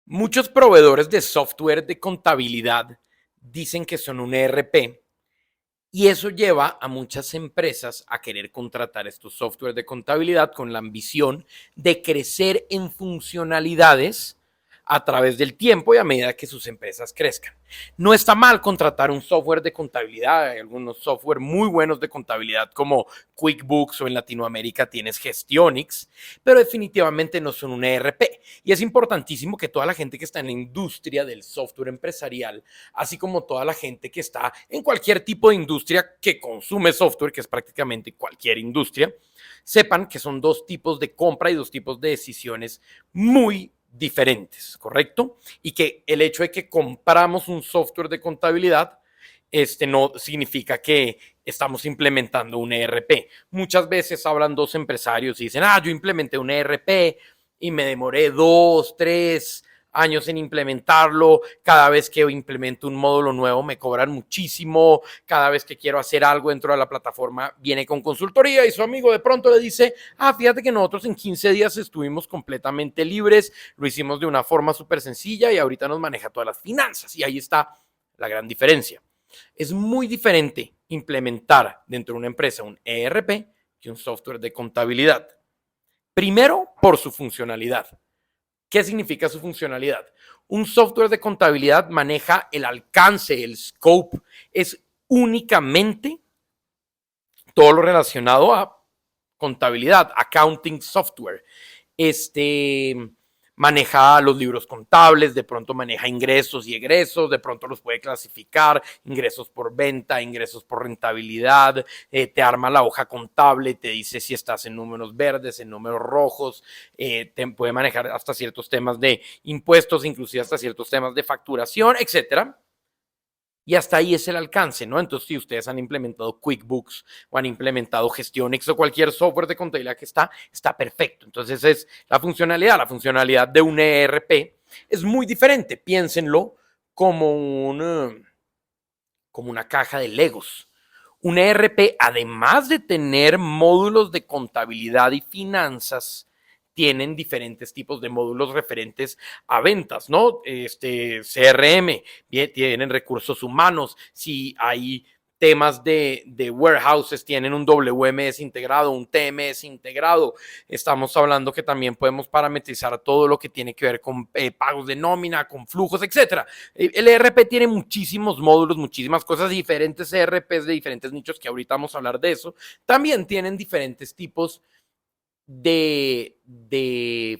Muchos proveedores de software de contabilidad dicen que son un ERP y eso lleva a muchas empresas a querer contratar estos software de contabilidad con la ambición de crecer en funcionalidades a través del tiempo y a medida que sus empresas crezcan. No está mal contratar un software de contabilidad, hay algunos software muy buenos de contabilidad como QuickBooks o en Latinoamérica tienes Gestionix, pero definitivamente no son un ERP. Y es importantísimo que toda la gente que está en la industria del software empresarial, así como toda la gente que está en cualquier tipo de industria que consume software, que es prácticamente cualquier industria, sepan que son dos tipos de compra y dos tipos de decisiones muy diferentes, ¿correcto? Y que el hecho de que compramos un software de contabilidad no significa que estamos implementando un ERP. Muchas veces hablan dos empresarios y dicen, yo implementé un ERP y me demoré 2, 3 años en implementarlo. Cada vez que implemento un módulo nuevo me cobran muchísimo. Cada vez que quiero hacer algo dentro de la plataforma viene con consultoría y su amigo de pronto le dice, fíjate que nosotros en 15 días estuvimos completamente libres, lo hicimos de una forma súper sencilla y ahorita nos maneja todas las finanzas. Y ahí está la gran diferencia. Es muy diferente implementar dentro de una empresa un ERP que un software de contabilidad. Primero, por su funcionalidad. ¿Qué significa su funcionalidad? Un software de contabilidad maneja el alcance, el scope, es únicamente todo lo relacionado a contabilidad, accounting software. Maneja los libros contables, de pronto maneja ingresos y egresos, de pronto los puede clasificar, ingresos por venta, ingresos por rentabilidad, te arma la hoja contable, te dice si estás en números verdes, en números rojos, te puede manejar hasta ciertos temas de impuestos, inclusive hasta ciertos temas de facturación, etcétera. Y hasta ahí es el alcance, ¿no? Entonces, si ustedes han implementado QuickBooks o han implementado Gestionix o cualquier software de contabilidad que está perfecto. Entonces, es la funcionalidad. La funcionalidad de un ERP es muy diferente. Piénsenlo como, como una caja de Legos. Un ERP, además de tener módulos de contabilidad y finanzas, tienen diferentes tipos de módulos referentes a ventas, ¿no? CRM, tienen recursos humanos, si hay temas de warehouses, tienen un WMS integrado, un TMS integrado. Estamos hablando que también podemos parametrizar todo lo que tiene que ver con pagos de nómina, con flujos, etcétera. El ERP tiene muchísimos módulos, muchísimas cosas, diferentes ERPs de diferentes nichos, que ahorita vamos a hablar de eso. También tienen diferentes tipos de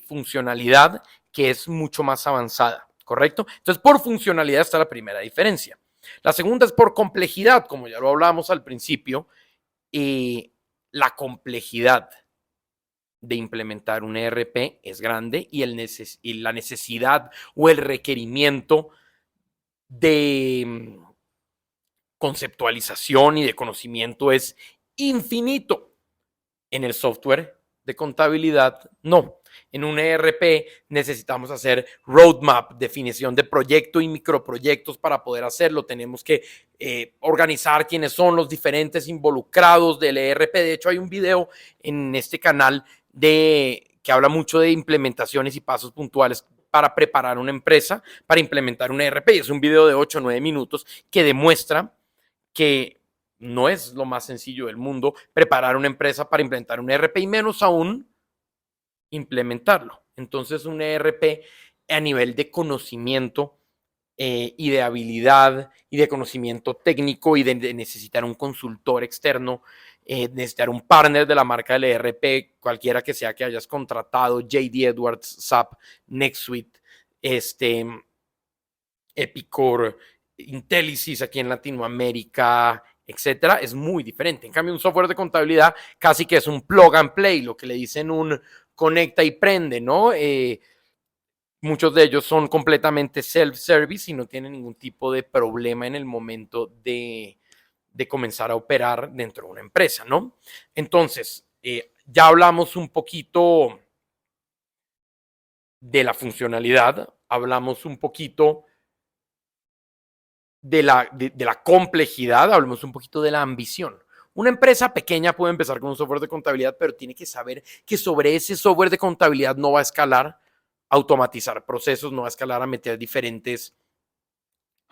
funcionalidad que es mucho más avanzada, ¿correcto? Entonces, por funcionalidad está la primera diferencia. La segunda es por complejidad, como ya lo hablábamos al principio, la complejidad de implementar un ERP es grande y la necesidad o el requerimiento de conceptualización y de conocimiento es infinito. En el software de contabilidad, no. En un ERP necesitamos hacer roadmap, definición de proyecto y microproyectos para poder hacerlo. Tenemos que organizar quiénes son los diferentes involucrados del ERP. De hecho, hay un video en este canal que habla mucho de implementaciones y pasos puntuales para preparar una empresa, para implementar un ERP. Es un video de 8 o 9 minutos que demuestra que no es lo más sencillo del mundo preparar una empresa para implementar un ERP y menos aún implementarlo. Entonces, un ERP a nivel de conocimiento y de habilidad y de conocimiento técnico y de necesitar un consultor externo, necesitar un partner de la marca del ERP, cualquiera que sea que hayas contratado, JD Edwards, SAP, NetSuite, Epicor, Intelisys aquí en Latinoamérica, etcétera, es muy diferente. En cambio, un software de contabilidad casi que es un plug and play, lo que le dicen un conecta y prende, ¿no? Muchos de ellos son completamente self-service y no tienen ningún tipo de problema en el momento de comenzar a operar dentro de una empresa, ¿no? Entonces, ya hablamos un poquito de la funcionalidad, hablamos un poquito de la complejidad, hablemos un poquito de la ambición. Una empresa pequeña puede empezar con un software de contabilidad, pero tiene que saber que sobre ese software de contabilidad no va a escalar automatizar procesos, no va a escalar a meter diferentes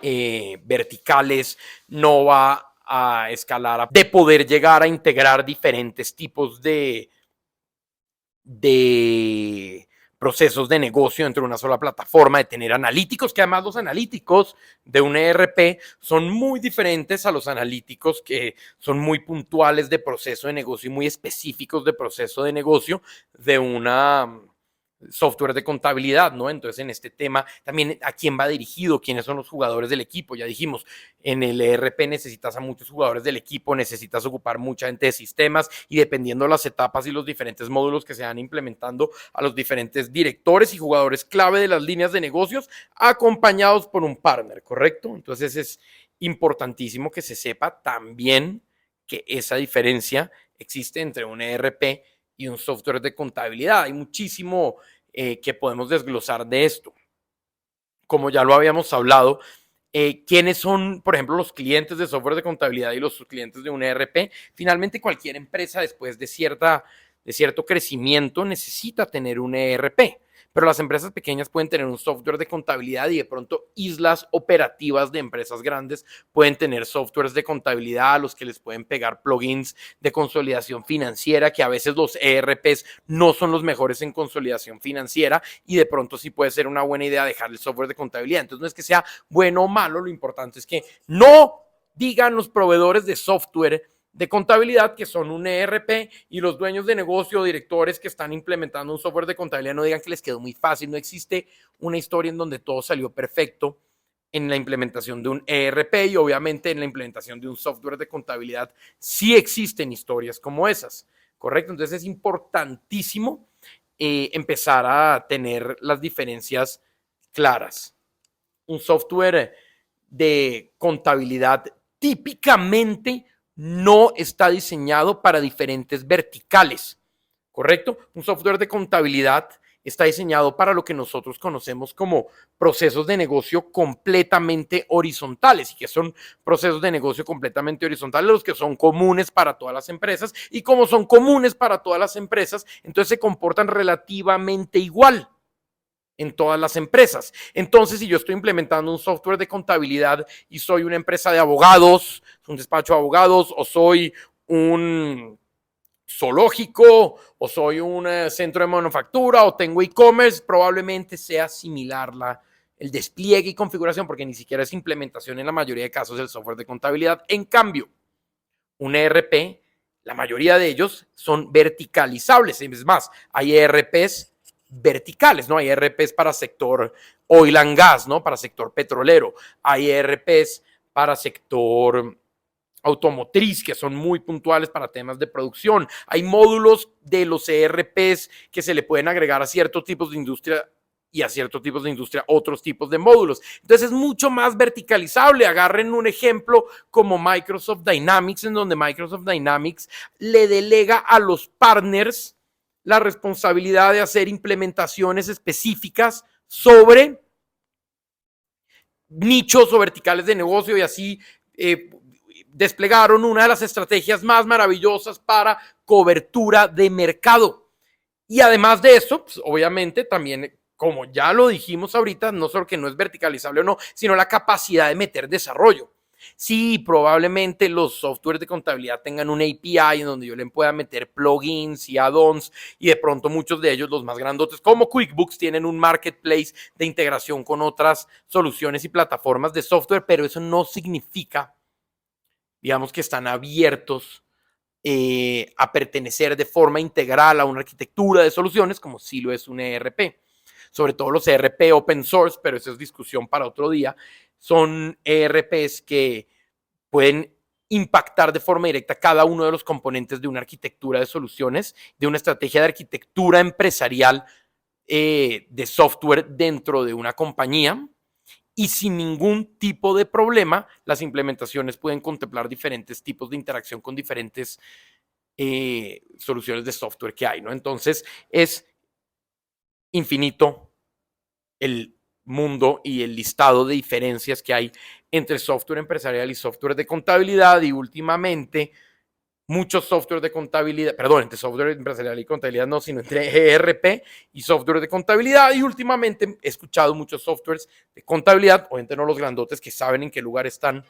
verticales, no va a escalar de poder llegar a integrar diferentes tipos de procesos de negocio dentro de una sola plataforma, de tener analíticos, que además los analíticos de un ERP son muy diferentes a los analíticos que son muy puntuales de proceso de negocio y muy específicos de proceso de negocio de una software de contabilidad, ¿no? Entonces, en este tema, también a quién va dirigido, quiénes son los jugadores del equipo. Ya dijimos, en el ERP necesitas a muchos jugadores del equipo, necesitas ocupar mucha gente de sistemas y dependiendo de las etapas y los diferentes módulos que se van implementando a los diferentes directores y jugadores clave de las líneas de negocios, acompañados por un partner, ¿correcto? Entonces, es importantísimo que se sepa también que esa diferencia existe entre un ERP y un software de contabilidad. Hay muchísimo que podemos desglosar de esto. Como ya lo habíamos hablado, ¿quiénes son, por ejemplo, los clientes de software de contabilidad y los clientes de un ERP? Finalmente, cualquier empresa después de cierto crecimiento necesita tener un ERP. Pero las empresas pequeñas pueden tener un software de contabilidad y de pronto islas operativas de empresas grandes pueden tener softwares de contabilidad a los que les pueden pegar plugins de consolidación financiera, que a veces los ERPs no son los mejores en consolidación financiera y de pronto sí puede ser una buena idea dejar el software de contabilidad. Entonces no es que sea bueno o malo, lo importante es que no digan los proveedores de software de contabilidad que son un ERP y los dueños de negocio o directores que están implementando un software de contabilidad no digan que les quedó muy fácil. No existe una historia en donde todo salió perfecto en la implementación de un ERP y obviamente en la implementación de un software de contabilidad sí existen historias como esas, ¿correcto? Entonces es importantísimo empezar a tener las diferencias claras. Un software de contabilidad típicamente no está diseñado para diferentes verticales, ¿correcto? Un software de contabilidad está diseñado para lo que nosotros conocemos como procesos de negocio completamente horizontales y que son procesos de negocio completamente horizontales los que son comunes para todas las empresas y como son comunes para todas las empresas, entonces se comportan relativamente igual en todas las empresas. Entonces, si yo estoy implementando un software de contabilidad y soy una empresa de abogados, un despacho de abogados, o soy un zoológico, o soy un centro de manufactura, o tengo e-commerce, probablemente sea similar el despliegue y configuración, porque ni siquiera es implementación en la mayoría de casos del software de contabilidad. En cambio, un ERP, la mayoría de ellos son verticalizables. Es más, hay ERPs verticales, ¿no? Hay ERPs para sector oil and gas, ¿no? Para sector petrolero. Hay ERPs para sector automotriz, que son muy puntuales para temas de producción. Hay módulos de los ERPs que se le pueden agregar a ciertos tipos de industria y a ciertos tipos de industria otros tipos de módulos. Entonces es mucho más verticalizable. Agarren un ejemplo como Microsoft Dynamics, en donde Microsoft Dynamics le delega a los partners la responsabilidad de hacer implementaciones específicas sobre nichos o verticales de negocio y así desplegaron una de las estrategias más maravillosas para cobertura de mercado. Y además de eso, pues, obviamente también, como ya lo dijimos ahorita, no solo que no es verticalizable o no, sino la capacidad de meter desarrollo. Sí, probablemente los softwares de contabilidad tengan un API en donde yo le pueda meter plugins y add-ons y de pronto muchos de ellos, los más grandotes como QuickBooks, tienen un marketplace de integración con otras soluciones y plataformas de software, pero eso no significa, digamos, que están abiertos a pertenecer de forma integral a una arquitectura de soluciones como sí lo es un ERP. Sobre todo los ERP open source, pero esa es discusión para otro día, son ERPs que pueden impactar de forma directa cada uno de los componentes de una arquitectura de soluciones, de una estrategia de arquitectura empresarial de software dentro de una compañía. Y sin ningún tipo de problema, las implementaciones pueden contemplar diferentes tipos de interacción con diferentes soluciones de software que hay, ¿no? Entonces, es infinito el mundo y el listado de diferencias que hay entre software empresarial y software de contabilidad. Y últimamente, muchos softwares de contabilidad, perdón, entre software empresarial y contabilidad no, sino entre ERP y software de contabilidad. Y últimamente he escuchado muchos softwares de contabilidad, obviamente no los grandotes que saben en qué lugar están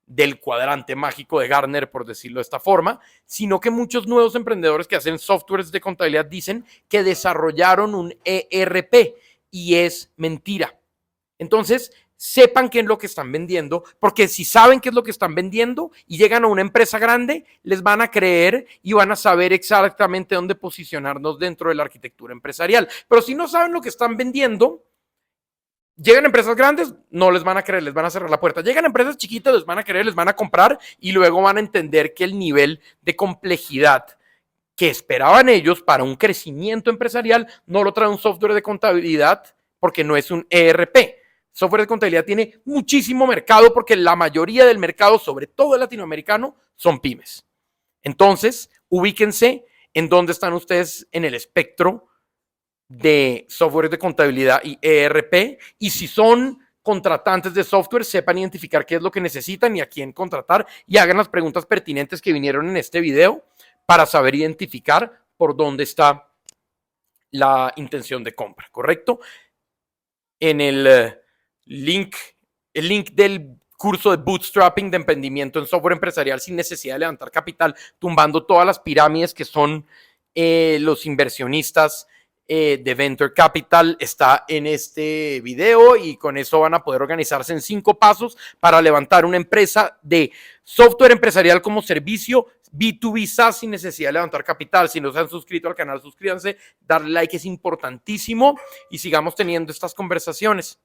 del cuadrante mágico de Gartner, por decirlo de esta forma, sino que muchos nuevos emprendedores que hacen softwares de contabilidad dicen que desarrollaron un ERP y es mentira. Entonces, sepan qué es lo que están vendiendo, porque si saben qué es lo que están vendiendo y llegan a una empresa grande, les van a creer y van a saber exactamente dónde posicionarnos dentro de la arquitectura empresarial. Pero si no saben lo que están vendiendo, llegan a empresas grandes, no les van a creer, les van a cerrar la puerta. Llegan a empresas chiquitas, les van a creer, les van a comprar y luego van a entender que el nivel de complejidad que esperaban ellos para un crecimiento empresarial no lo trae un software de contabilidad porque no es un ERP. Software de contabilidad tiene muchísimo mercado porque la mayoría del mercado, sobre todo el latinoamericano, son pymes. Entonces, ubíquense en dónde están ustedes en el espectro de software de contabilidad y ERP, y si son contratantes de software, sepan identificar qué es lo que necesitan y a quién contratar y hagan las preguntas pertinentes que vinieron en este video para saber identificar por dónde está la intención de compra, ¿correcto? En el link del curso de bootstrapping de emprendimiento en software empresarial sin necesidad de levantar capital, tumbando todas las pirámides que son los inversionistas de Venture Capital, está en este video, y con eso van a poder organizarse en 5 pasos para levantar una empresa de software empresarial como servicio B2B SaaS sin necesidad de levantar capital. Si no se han suscrito al canal, suscríbanse, darle like es importantísimo y sigamos teniendo estas conversaciones.